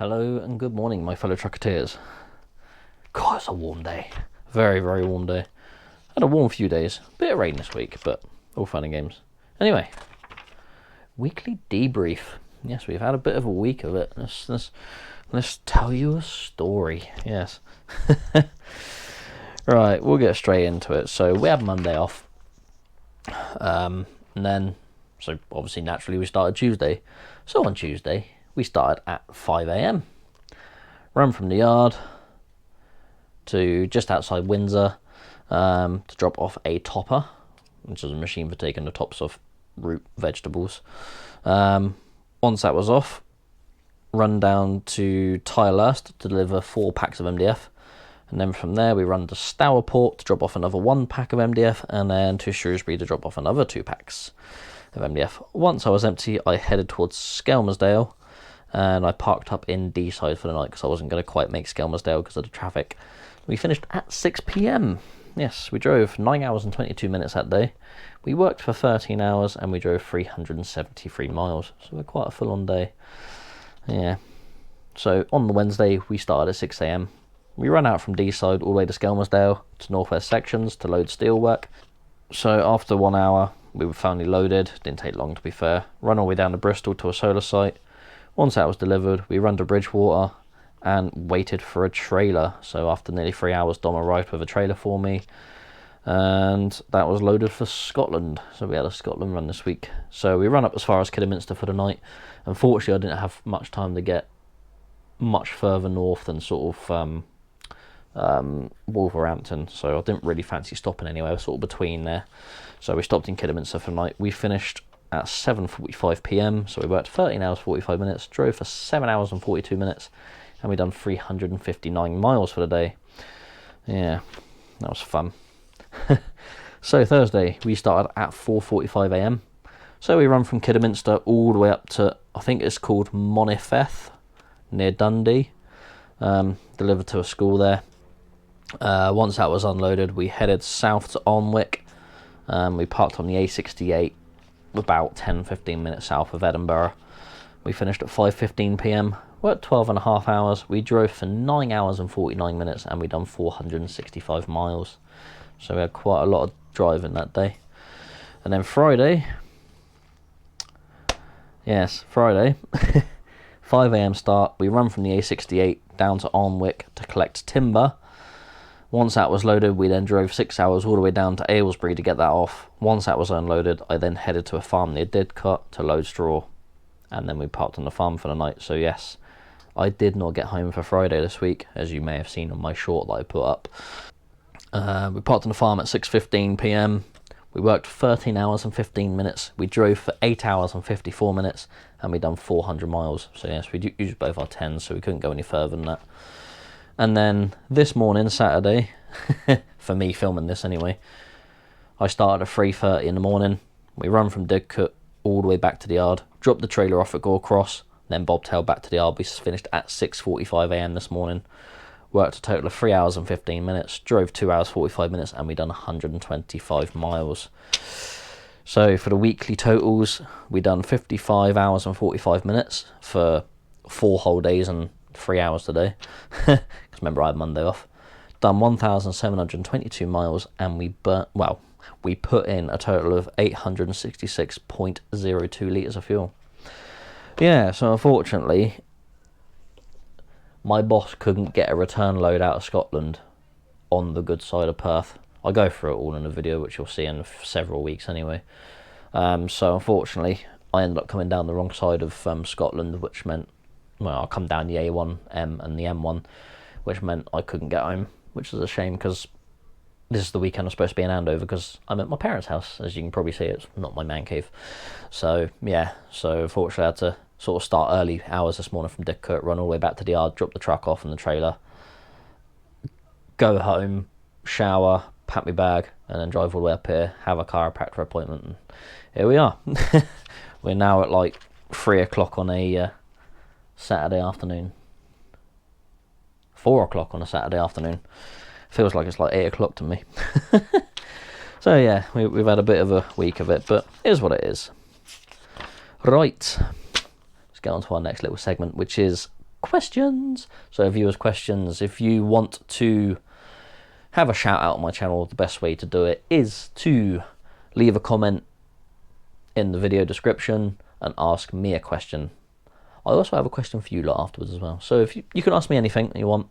Hello and good morning, my fellow trucketeers. God, it's a warm day. Very, very warm day. Had a warm few days. Bit of rain this week, but all fun and games. Anyway, weekly debrief. Yes, we've had a bit of a week of it. Let's tell you a story. Yes. Right, we'll get straight into it. So we had Monday off. And then, so obviously naturally we started Tuesday. So on Tuesday, we started at 5 a.m. Run from the yard to just outside Windsor to drop off a topper, which is a machine for taking the tops off root vegetables. Once that was off, run down to Tylerhurst to deliver 4 packs of MDF. And then from there we run to Stourport to drop off another 1 pack of MDF, and then to Shrewsbury to drop off another 2 packs of MDF. Once I was empty, I headed towards Skelmersdale, and I parked up in D-side for the night because I wasn't going to quite make Skelmersdale because of the traffic. We finished at 6 p.m. Yes, we drove 9 hours and 22 minutes that day. We worked for 13 hours and we drove 373 miles. So we're quite a full-on day. Yeah. So on the Wednesday, we started at 6 a.m. We ran out from D-side all the way to Skelmersdale to Northwest Sections to load steelwork. So after 1 hour, we were finally loaded. Didn't take long, to be fair. Run all the way down to Bristol to a solar site. Once that was delivered, we ran to Bridgewater and waited for a trailer. So after nearly 3 hours, Dom arrived with a trailer for me, and that was loaded for Scotland. So we had a Scotland run this week. So we ran up as far as Kidderminster for the night. Unfortunately, I didn't have much time to get much further north than sort of Wolverhampton, so I didn't really fancy stopping anywhere, sort of between there. So we stopped in Kidderminster for the night. We finished at 7:45 p.m, so we worked 13 hours 45 minutes, drove for 7 hours and 42 minutes, and we done 359 miles for the day. Yeah, that was fun. So Thursday we started at 4:45 a.m, so we run from Kidderminster all the way up to, I think it's called Monifeth near Dundee, delivered to a school there. Once that was unloaded, we headed south to Alnwick. We parked on the A68 about 10-15 minutes south of Edinburgh. We finished at 5:15 p.m, worked 12.5 hours. We drove for 9 hours and 49 minutes, and we done 465 miles. So we had quite a lot of driving that day. And then Friday, 5 a.m. start. We run from the A68 down to Alnwick to collect timber. Once that was loaded, we then drove 6 hours all the way down to Aylesbury to get that off. Once that was unloaded, I then headed to a farm near Didcot to load straw, and then we parked on the farm for the night. So yes, I did not get home for Friday this week, as you may have seen on my short that I put up. We parked on the farm at 6:15 p.m. We worked 13 hours and 15 minutes. We drove for 8 hours and 54 minutes, and we done 400 miles. So yes, we used both our 10s, so we couldn't go any further than that. And then this morning, Saturday, for me filming this anyway, I started at 3:30 in the morning. We run from Didcot all the way back to the yard, dropped the trailer off at Gore Cross, then bobtailed back to the yard. We finished at 6:45 a.m. this morning. Worked a total of 3 hours and 15 minutes, drove 2 hours 45 minutes, and we done 125 miles. So for the weekly totals, we done 55 hours and 45 minutes for 4 whole days and 3 hours today. Because remember, I had Monday off. Done 1,722 miles, and we put in a total of 866.02 litres of fuel. Yeah, so unfortunately, my boss couldn't get a return load out of Scotland on the good side of Perth. I'll go through it all in a video, which you'll see in several weeks anyway. So unfortunately, I ended up coming down the wrong side of Scotland, which meant, well, I'll come down the A1, M and the M1, which meant I couldn't get home, which is a shame because this is the weekend I'm supposed to be in Andover because I'm at my parents' house. As you can probably see, it's not my man cave. So yeah, so unfortunately I had to sort of start early hours this morning from Didcot, run all the way back to the yard, drop the truck off in the trailer, go home, shower, pack my bag, and then drive all the way up here, have a chiropractor appointment, and here we are. We're now at like 3 o'clock on a Saturday afternoon. 4 o'clock on a Saturday afternoon. Feels like it's like 8 o'clock to me. So yeah, we've had a bit of a week of it, but it is what it is. Right, let's get on to our next little segment, which is questions. So viewers' questions. If you want to have a shout out on my channel, the best way to do it is to leave a comment in the video description and ask me a question. I also have a question for you lot afterwards as well. So if you can ask me anything that you want.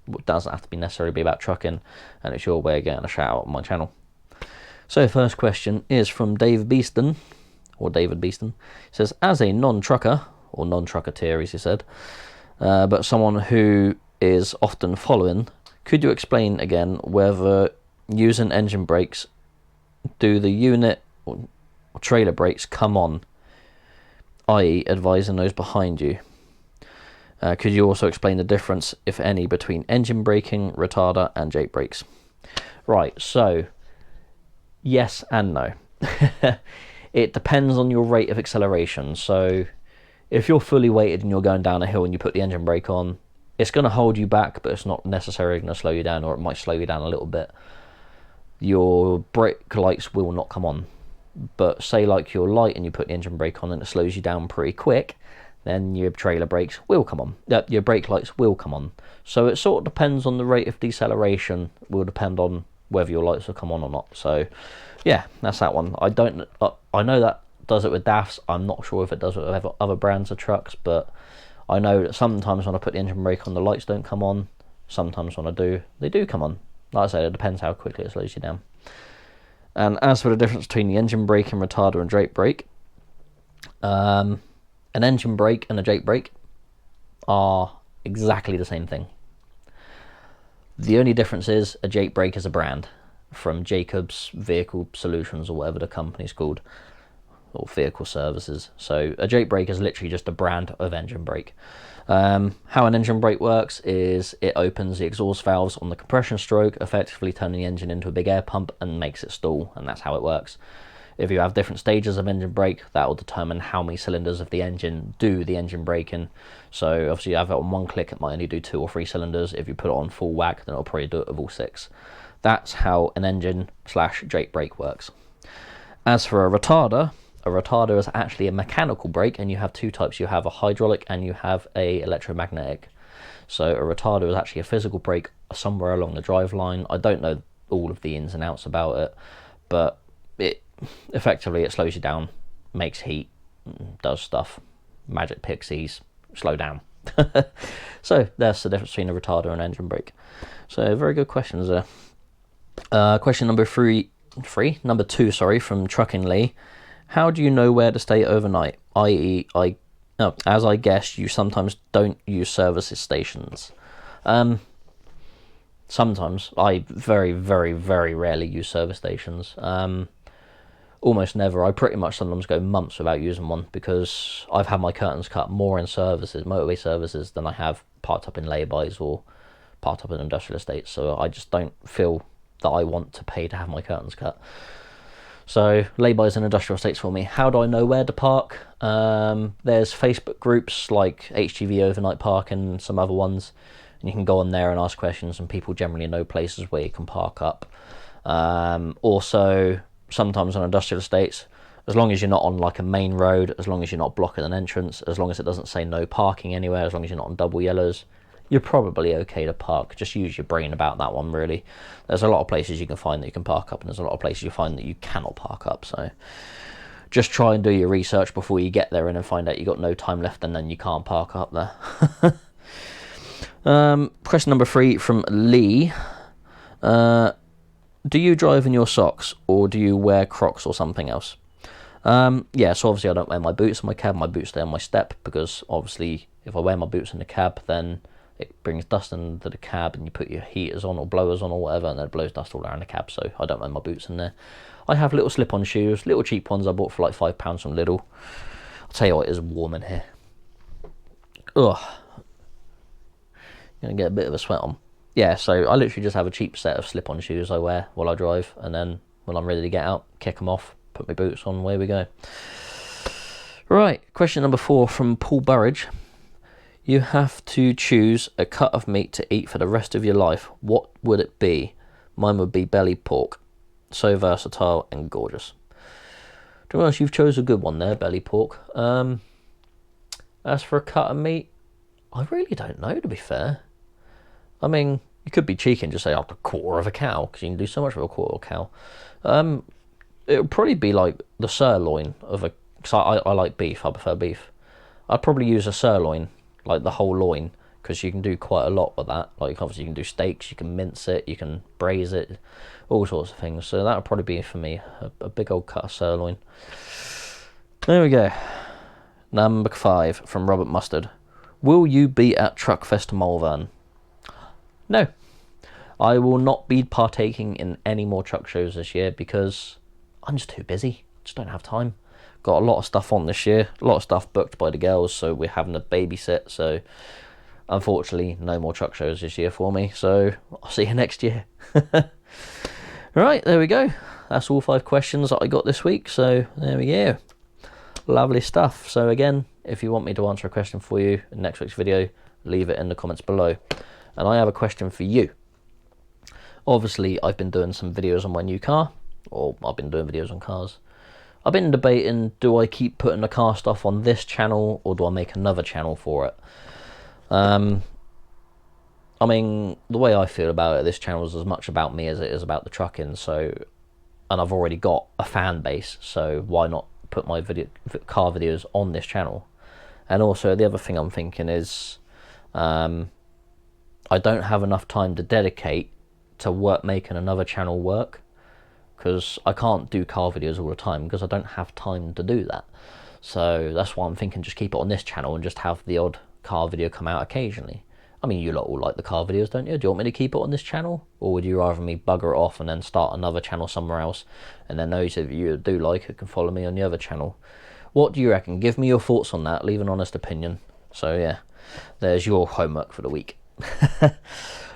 It doesn't have to be necessarily be about trucking, and it's your way of getting a shout out on my channel. So first question is from David Beeston. He says, as a non-trucker, or non-trucketeer as he said, but someone who is often following, could you explain again whether using engine brakes, do the unit or trailer brakes come on, i.e. advising those behind you? Could you also explain the difference, if any, between engine braking, retarder and jake brakes? Right, so yes and no. It depends on your rate of acceleration. So if you're fully weighted and you're going down a hill and you put the engine brake on, it's going to hold you back, but it's not necessarily going to slow you down, or it might slow you down a little bit. Your brake lights will not come on. But say like you're light and you put the engine brake on and it slows you down pretty quick, then your trailer brakes will come on. Your brake lights will come on. So it sort of depends on the rate of deceleration, will depend on whether your lights will come on or not. So yeah, that's that one. I know that does it with DAFs. I'm not sure if it does it with other brands of trucks, but I know that sometimes when I put the engine brake on, the lights don't come on. Sometimes when I do, they do come on. Like I said, it depends how quickly it slows you down. And as for the difference between the engine brake and retarder and jake brake, an engine brake and a jake brake are exactly the same thing. The only difference is a jake brake is a brand from Jacobs Vehicle Solutions, or whatever the company's called, or Vehicle Services. So a jake brake is literally just a brand of engine brake. How an engine brake works is it opens the exhaust valves on the compression stroke, effectively turning the engine into a big air pump and makes it stall, and that's how it works. If you have different stages of engine brake, that will determine how many cylinders of the engine do the engine braking. So obviously you have it on one click, it might only do 2 or 3 cylinders. If you put it on full whack, then it'll probably do it with all 6. That's how an engine / jake brake works. As for a retarder is actually a mechanical brake, and you have 2 types. You have a hydraulic and you have a electromagnetic. So a retarder is actually a physical brake somewhere along the drive line. I don't know all of the ins and outs about it, but it slows you down, makes heat, does stuff, magic pixies, slow down. So that's the difference between a retarder and engine brake. So very good questions there. Question number 2, from Trucking Lee. How do you know where to stay overnight? I.e., as I guess you sometimes don't use service stations. Sometimes. I very, very, very rarely use service stations. Almost never. I pretty much sometimes go months without using one, because I've had my curtains cut more in motorway services, than I have parked up in lay-bys or parked up in industrial estates. So I just don't feel that I want to pay to have my curtains cut. So lay-bys and industrial estates for me. How do I know where to park? There's Facebook groups like HGV Overnight Park and some other ones, and you can go on there and ask questions, and people generally know places where you can park up. Also, sometimes on industrial estates, as long as you're not on like a main road, as long as you're not blocking an entrance, as long as it doesn't say no parking anywhere, as long as you're not on double yellows, you're probably okay to park. Just use your brain about that one, really. There's a lot of places you can find that you can park up, and there's a lot of places you find that you cannot park up. So just try and do your research before you get there and then find out you've got no time left and then you can't park up there. Question number 3 from Lee. Do you drive in your socks, or do you wear Crocs or something else? Yeah, so obviously I don't wear my boots in my cab. My boots stay on my step, because obviously if I wear my boots in the cab, then it brings dust into the cab, and you put your heaters on or blowers on or whatever, and then it blows dust all around the cab. So I don't wear my boots in there. I have little slip-on shoes, little cheap ones I bought for like £5 from Lidl. I'll tell you what, it is warm in here. Ugh. Gonna get a bit of a sweat on. Yeah, so I literally just have a cheap set of slip-on shoes I wear while I drive, and then when I'm ready to get out, kick them off, put my boots on, away we go. Right, question number 4 from Paul Burridge. You have to choose a cut of meat to eat for the rest of your life. What would it be? Mine would be belly pork. So versatile and gorgeous. To be honest, you've chose a good one there, belly pork. As for a cut of meat, I really don't know, to be fair. I mean, you could be cheeky and just say, a quarter of a cow, because you can do so much with a quarter of a cow. It would probably be like the sirloin of a... Because I like beef, I prefer beef. I'd probably use a sirloin, like the whole loin, because you can do quite a lot with that. Like, obviously you can do steaks, you can mince it, you can braise it, all sorts of things. So that would probably be, for me, a big old cut of sirloin. There we go. Number 5 from Robert Mustard. Will you be at Truckfest Malvern? No. I will not be partaking in any more truck shows this year because I'm just too busy. Just don't have time. Got a lot of stuff on this year. A lot of stuff booked by the girls, so we're having a babysit. So unfortunately, no more truck shows this year for me. So I'll see you next year. Right, there we go. That's all 5 questions that I got this week. So there we go. Lovely stuff. So again, if you want me to answer a question for you in next week's video, leave it in the comments below. And I have a question for you. Obviously, I've been doing some videos on my new car, or I've been doing videos on cars. I've been debating, do I keep putting the car stuff on this channel, or do I make another channel for it? I mean, the way I feel about it, this channel is as much about me as it is about the trucking, so, and I've already got a fan base, so why not put my car videos on this channel? And also, the other thing I'm thinking is, I don't have enough time to dedicate to making another channel work, because I can't do car videos all the time because I don't have time to do that. So that's why I'm thinking just keep it on this channel and just have the odd car video come out occasionally. I mean, you lot all like the car videos, don't you? Do you want me to keep it on this channel, or would you rather me bugger it off and then start another channel somewhere else, and then those of you that do like it can follow me on the other channel? What do you reckon? Give me your thoughts on that. Leave an honest opinion. So yeah, there's your homework for the week.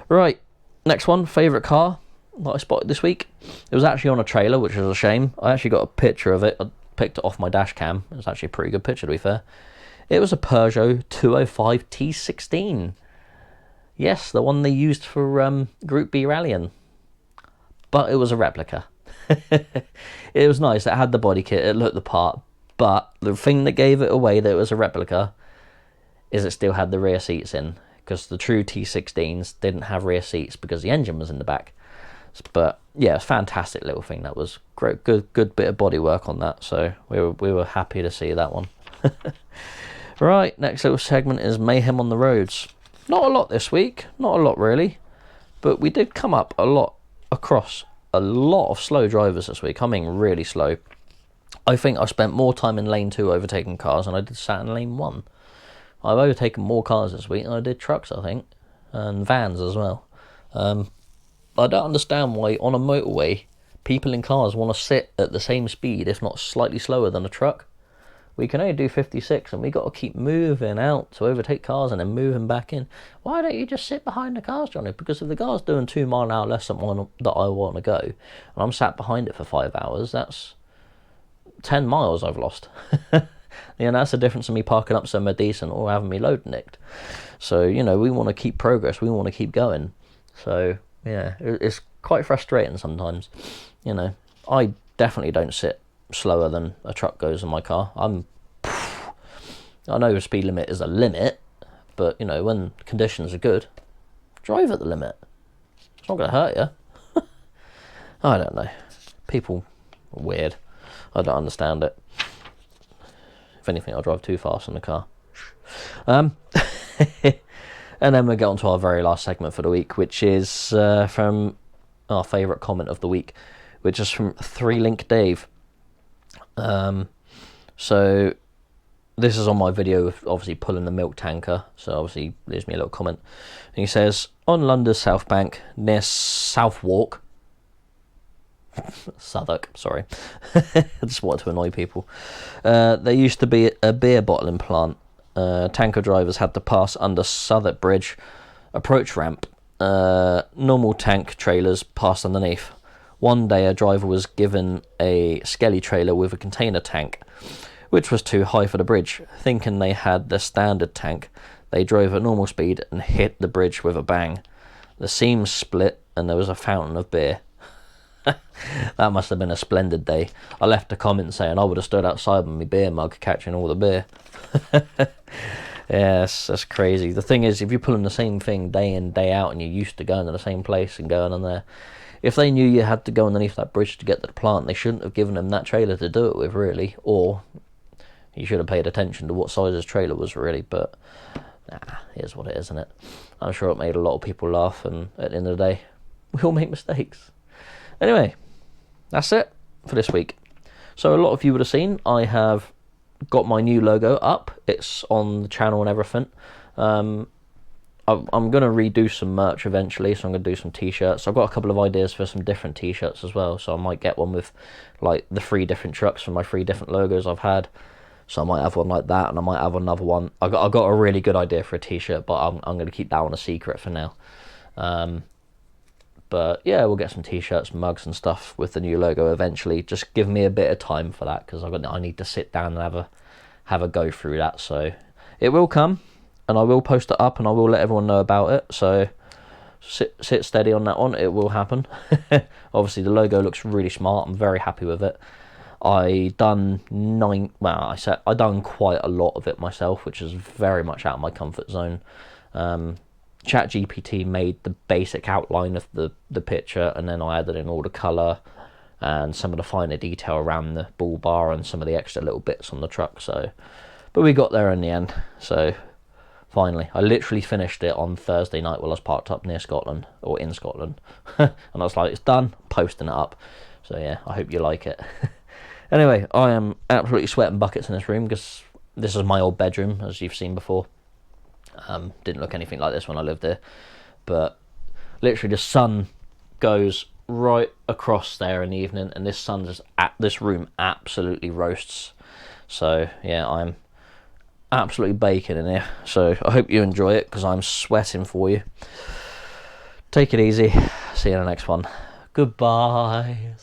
Right, next one, favourite car that I spotted this week. It was actually on a trailer, which is a shame. I actually got a picture of it. I picked it off my dash cam. It was actually a pretty good picture, to be fair. It was a Peugeot 205 T16. Yes, the one they used for Group B rallying. But it was a replica. It was nice. It had the body kit. It looked the part. But the thing that gave it away that it was a replica is it still had the rear seats in. Because the true T16s didn't have rear seats because the engine was in the back. But yeah, it's a fantastic little thing. That was great, good bit of bodywork on that. So we were happy to see that one. Right, next little segment is Mayhem on the Roads. Not a lot this week, not a lot really, but we did come up across a lot of slow drivers this week. I mean, really slow. I think I spent more time in lane 2 overtaking cars than I did sat in lane 1. I've overtaken more cars this week than I did trucks, I think, and vans as well. I don't understand why on a motorway people in cars want to sit at the same speed, if not slightly slower than a truck. We can only do 56 and we got to keep moving out to overtake cars and then moving back in. Why don't you just sit behind the cars, Johnny? Because if the car's doing 2 miles an hour less than one that I want to go, and I'm sat behind it for 5 hours, that's 10 miles I've lost. Yeah, that's the difference in me parking up somewhere decent or having me load nicked. So, you know, we want to keep progress. We want to keep going. So, yeah, it's quite frustrating sometimes. You know, I definitely don't sit slower than a truck goes in my car. I know the speed limit is a limit, but, you know, when conditions are good, drive at the limit. It's not going to hurt you. I don't know. People are weird. I don't understand it. If anything, I'll drive too fast in the car. And then we'll get on to our very last segment for the week, which is from our favourite comment of the week, which is from 3Link Dave. So this is on my video of obviously pulling the milk tanker, so obviously he leaves me a little comment. And he says, on London's South Bank, near Southwark, Southwark, sorry. I just wanted to annoy people. There used to be a beer bottling plant. Tanker drivers had to pass under Southwark Bridge approach ramp. Normal tank trailers passed underneath. One day a driver was given a skelly trailer with a container tank, which was too high for the bridge. Thinking they had the standard tank, they drove at normal speed and hit the bridge with a bang. The seams split and there was a fountain of beer. That must have been a splendid day. I left a comment saying I would have stood outside with my beer mug catching all the beer. Yes, that's crazy. The thing is, if you're pulling the same thing day in, day out, and you're used to going to the same place and going on there, if they knew you had to go underneath that bridge to get to the plant, they shouldn't have given them that trailer to do it with, really. Or you should have paid attention to what size his trailer was, really. But here's what it is, isn't it? I'm sure it made a lot of people laugh, and at the end of the day, we all make mistakes. Anyway, that's it for this week. So a lot of you would have seen, I have got my new logo up. It's on the channel and everything. I'm going to redo some merch eventually, so I'm going to do some t-shirts. I've got a couple of ideas for some different t-shirts as well, so I might get one with like the 3 different trucks from my 3 different logos I've had. So I might have one like that, and I might have another one. I got a really good idea for a t-shirt, but I'm going to keep that one a secret for now. But yeah, we'll get some t-shirts, mugs and stuff with the new logo eventually. Just give me a bit of time for that, because I need to sit down and have a go through that. So it will come, and I will post it up, and I will let everyone know about it. So sit steady on that one. It will happen. Obviously, the logo looks really smart. I'm very happy with it. I done quite a lot of it myself, which is very much out of my comfort zone. ChatGPT made the basic outline of the picture, and then I added in all the colour and some of the finer detail around the bull bar and some of the extra little bits on the truck. But we got there in the end. So finally, I literally finished it on Thursday night while I was parked up near Scotland, or in Scotland. And I was like, it's done, posting it up. So yeah, I hope you like it. Anyway, I am absolutely sweating buckets in this room, because this is my old bedroom, as you've seen before. Didn't look anything like this when I lived here, but literally the sun goes right across there in the evening, and this room absolutely roasts. So yeah, I'm absolutely baking in here. So I hope you enjoy it, because I'm sweating for you. Take it easy. See you in the next one. Goodbye.